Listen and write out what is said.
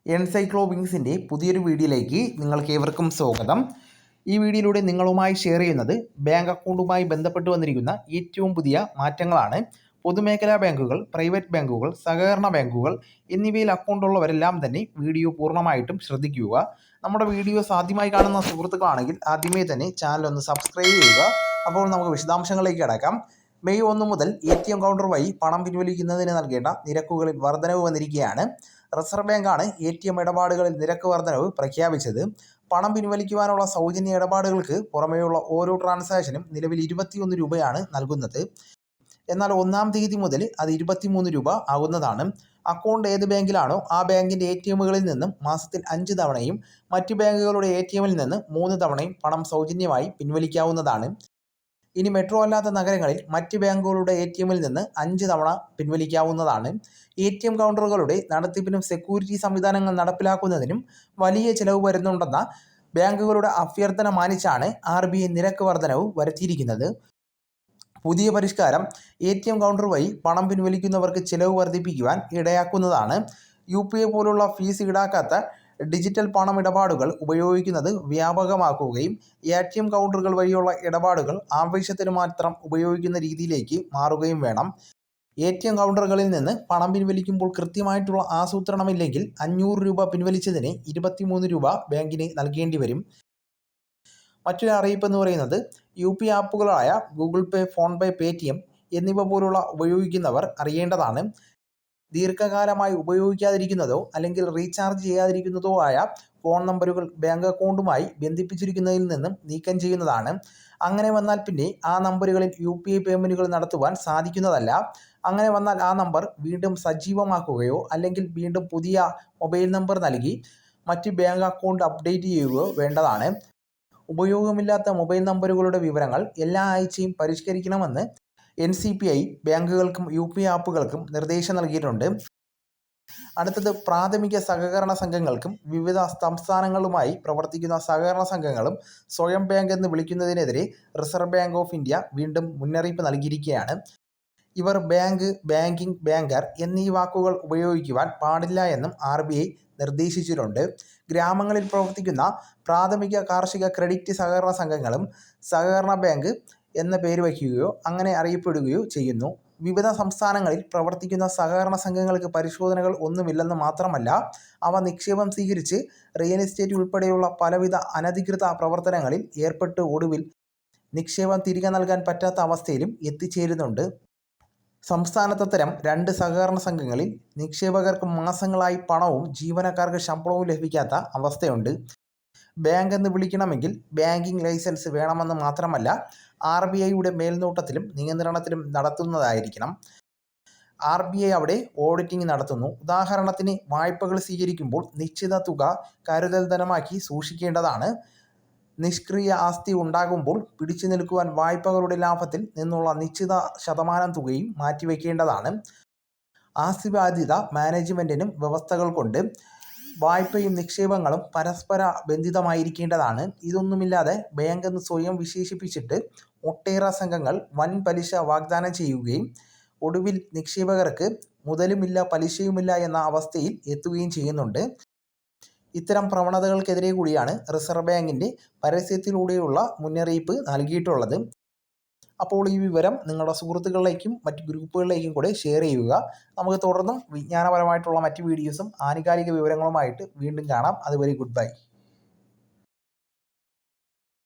എൻസൈക്ലോവിങ്സിൻ്റെ പുതിയൊരു വീഡിയോയിലേക്ക് നിങ്ങൾക്ക് ഏവർക്കും സ്വാഗതം. ഈ വീഡിയോയിലൂടെ നിങ്ങളുമായി ഷെയർ ചെയ്യുന്നത് ബാങ്ക് അക്കൗണ്ടുമായി ബന്ധപ്പെട്ട് വന്നിരിക്കുന്ന ഏറ്റവും പുതിയ മാറ്റങ്ങളാണ്. പൊതുമേഖലാ ബാങ്കുകൾ, പ്രൈവറ്റ് ബാങ്കുകൾ, സഹകരണ ബാങ്കുകൾ എന്നിവയിൽ അക്കൗണ്ടുള്ളവരെല്ലാം തന്നെ വീഡിയോ പൂർണ്ണമായിട്ടും ശ്രദ്ധിക്കുക. നമ്മുടെ വീഡിയോസ് ആദ്യമായി കാണുന്ന സുഹൃത്തുക്കളാണെങ്കിൽ ആദ്യമേ തന്നെ ചാനൽ ഒന്ന് സബ്സ്ക്രൈബ് ചെയ്യുക. അപ്പോൾ നമുക്ക് വിശദാംശങ്ങളിലേക്ക് കടക്കാം. മെയ് 1 മുതൽ ATM കൗണ്ടർ വഴി പണം പിൻവലിക്കുന്നതിന് നൽകേണ്ട നിരക്കുകളിൽ വർധനവ് വന്നിരിക്കുകയാണ്. റിസർവ് ബാങ്കാണ് ATM ഇടപാടുകളിൽ നിരക്ക് വർധനവ് പ്രഖ്യാപിച്ചത്. പണം പിൻവലിക്കുവാനുള്ള സൗജന്യ ഇടപാടുകൾക്ക് പുറമേയുള്ള ഓരോ ട്രാൻസാക്ഷനും നിലവിൽ 21 രൂപയാണ് നൽകുന്നത്. എന്നാൽ 1-ാം തീയതി മുതൽ അത് 23 രൂപ ആകുന്നതാണ്. അക്കൗണ്ട് ഏത് ബാങ്കിലാണോ ആ ബാങ്കിൻ്റെ ATMകളിൽ നിന്നും മാസത്തിൽ 5 തവണയും മറ്റ് ബാങ്കുകളുടെ ATMൽ നിന്ന് 3 തവണയും പണം സൗജന്യമായി പിൻവലിക്കാവുന്നതാണ്. ഇനി മെട്രോ അല്ലാത്ത നഗരങ്ങളിൽ മറ്റ് ബാങ്കുകളുടെ ATMൽ നിന്ന് 5 തവണ പിൻവലിക്കാവുന്നതാണ്. ATM കൗണ്ടറുകളുടെ നടത്തിപ്പിനും സെക്യൂരിറ്റി സംവിധാനങ്ങൾ നടപ്പിലാക്കുന്നതിനും വലിയ ചിലവ് വരുന്നുണ്ടെന്ന ബാങ്കുകളുടെ അഭ്യർത്ഥന മാനിച്ചാണ് RBI നിരക്ക് വർധനവ് വരുത്തിയിരിക്കുന്നത്. പുതിയ പരിഷ്കാരം ATM കൗണ്ടർ വഴി പണം പിൻവലിക്കുന്നവർക്ക് ചിലവ് വർദ്ധിപ്പിക്കുവാൻ ഇടയാക്കുന്നതാണ്. UPI പോലുള്ള ഫീസ് ഈടാക്കാത്ത ഡിജിറ്റൽ പണമിടപാടുകൾ ഉപയോഗിക്കുന്നത് വ്യാപകമാക്കുകയും ATM കൗണ്ടറുകൾ വഴിയുള്ള ഇടപാടുകൾ ആവശ്യത്തിന് മാത്രം ഉപയോഗിക്കുന്ന രീതിയിലേക്ക് മാറുകയും വേണം. ATM കൗണ്ടറുകളിൽ നിന്ന് പണം പിൻവലിക്കുമ്പോൾ കൃത്യമായിട്ടുള്ള ആസൂത്രണമില്ലെങ്കിൽ 500 രൂപ പിൻവലിച്ചതിന് 23 രൂപ ബാങ്കിന് നൽകേണ്ടി വരും. മറ്റൊരു അറിയിപ്പ് എന്ന് പറയുന്നത് UPI ആപ്പുകളായ ഗൂഗിൾ പേ, ഫോൺ പേ, Paytm എന്നിവ പോലുള്ള ഉപയോഗിക്കുന്നവർ അറിയേണ്ടതാണ്. ദീർഘകാലമായി ഉപയോഗിക്കാതിരിക്കുന്നതോ അല്ലെങ്കിൽ റീചാർജ് ചെയ്യാതിരിക്കുന്നതോ ആയ ഫോൺ നമ്പറുകൾ ബാങ്ക് അക്കൗണ്ടുമായി ബന്ധിപ്പിച്ചിരിക്കുന്നതിൽ നിന്നും നീക്കം ചെയ്യുന്നതാണ്. അങ്ങനെ വന്നാൽ പിന്നെ ആ നമ്പറുകളിൽ UPI പേയ്മെൻറ്റുകൾ നടത്തുവാൻ സാധിക്കുന്നതല്ല. അങ്ങനെ വന്നാൽ ആ നമ്പർ വീണ്ടും സജീവമാക്കുകയോ അല്ലെങ്കിൽ വീണ്ടും പുതിയ മൊബൈൽ നമ്പർ നൽകി മറ്റ് ബാങ്ക് അക്കൗണ്ട് അപ്ഡേറ്റ് ചെയ്യുകയോ വേണ്ടതാണ്. ഉപയോഗമില്ലാത്ത മൊബൈൽ നമ്പറുകളുടെ വിവരങ്ങൾ എല്ലാ ആഴ്ചയും പരിഷ്കരിക്കണമെന്ന് NCPI ബാങ്കുകൾക്കും UPI ആപ്പുകൾക്കും നിർദ്ദേശം നൽകിയിട്ടുണ്ട്. അടുത്തത് പ്രാഥമിക സഹകരണ സംഘങ്ങൾക്കും വിവിധ സംസ്ഥാനങ്ങളുമായി പ്രവർത്തിക്കുന്ന സഹകരണ സംഘങ്ങളും സ്വയം ബാങ്ക് എന്ന് വിളിക്കുന്നതിനെതിരെ റിസർവ് ബാങ്ക് ഓഫ് ഇന്ത്യ വീണ്ടും മുന്നറിയിപ്പ് നൽകിയിരിക്കുകയാണ്. ഇവർ ബാങ്ക്, ബാങ്കിംഗ്, ബാങ്കർ എന്നീ വാക്കുകൾ ഉപയോഗിക്കുവാൻ പാടില്ല എന്നും RBI നിർദ്ദേശിച്ചിട്ടുണ്ട്. ഗ്രാമങ്ങളിൽ പ്രവർത്തിക്കുന്ന പ്രാഥമിക കാർഷിക ക്രെഡിറ്റ് സഹകരണ സംഘങ്ങളും സഹകരണ ബാങ്ക് എന്ന പേര് വയ്ക്കുകയോ അങ്ങനെ അറിയപ്പെടുകയോ ചെയ്യുന്നു. വിവിധ സംസ്ഥാനങ്ങളിൽ പ്രവർത്തിക്കുന്ന സഹകരണ സംഘങ്ങൾക്ക് പരിശോധനകൾ ഒന്നുമില്ലെന്ന് മാത്രമല്ല, അവ നിക്ഷേപം സ്വീകരിച്ച് റിയൽ എസ്റ്റേറ്റ് ഉൾപ്പെടെയുള്ള പലവിധ അനധികൃത പ്രവർത്തനങ്ങളിൽ ഏർപ്പെട്ട് ഒടുവിൽ നിക്ഷേപം തിരികെ നൽകാൻ പറ്റാത്ത അവസ്ഥയിലും എത്തിച്ചേരുന്നുണ്ട്. സംസ്ഥാനത്തത്തരം 2 സഹകരണ സംഘങ്ങളിൽ നിക്ഷേപകർക്ക് മാസങ്ങളായി പണവും ജീവനക്കാർക്ക് ശമ്പളവും ലഭിക്കാത്ത അവസ്ഥയുണ്ട്. ബാങ്ക് എന്ന് വിളിക്കണമെങ്കിൽ ബാങ്കിംഗ് ലൈസൻസ് വേണമെന്ന് മാത്രമല്ല, RBIയുടെ മേൽനോട്ടത്തിലും നിയന്ത്രണത്തിലും നടത്തുന്നതായിരിക്കണം. RBI അവിടെ ഓഡിറ്റിംഗ് നടത്തുന്നു. ഉദാഹരണത്തിന് വായ്പകൾ സ്വീകരിക്കുമ്പോൾ നിശ്ചിത തുക കരുതൽ ധനമാക്കി സൂക്ഷിക്കേണ്ടതാണ്. നിഷ്ക്രിയ ആസ്തി ഉണ്ടാകുമ്പോൾ പിടിച്ചു നിൽക്കുവാൻ വായ്പകളുടെ ലാഭത്തിൽ നിന്നുള്ള നിശ്ചിത ശതമാനം തുകയും മാറ്റിവെക്കേണ്ടതാണ്. ആസ്തി ബാധ്യത മാനേജ്മെൻറ്റിനും വ്യവസ്ഥകൾ കൊണ്ട് വായ്പയും നിക്ഷേപങ്ങളും പരസ്പര ബന്ധിതമായിരിക്കേണ്ടതാണ്. ഇതൊന്നുമില്ലാതെ ബാങ്ക് എന്ന് സ്വയം വിശേഷിപ്പിച്ചിട്ട് ഒട്ടേറെ സംഘങ്ങൾ വൻ പലിശ വാഗ്ദാനം ചെയ്യുകയും ഒടുവിൽ നിക്ഷേപകർക്ക് മുതലുമില്ല പലിശയുമില്ല എന്ന അവസ്ഥയിൽ എത്തുകയും ചെയ്യുന്നുണ്ട്. ഇത്തരം പ്രവണതകൾക്കെതിരെ കൂടിയാണ് റിസർവ് ബാങ്കിൻ്റെ പരസ്യത്തിലൂടെയുള്ള മുന്നറിയിപ്പ് നൽകിയിട്ടുള്ളത്. അപ്പോൾ ഈ വിവരം നിങ്ങളുടെ സുഹൃത്തുക്കളിലേക്കും മറ്റ് ഗ്രൂപ്പുകളിലേക്കും കൂടെ ഷെയർ ചെയ്യുക. നമുക്ക് തുടർന്നും വിജ്ഞാനപരമായിട്ടുള്ള മറ്റ് വീഡിയോസും ആനുകാലിക വിവരങ്ങളുമായിട്ട് വീണ്ടും കാണാം. അതുവരെ ഗുഡ് ബൈ.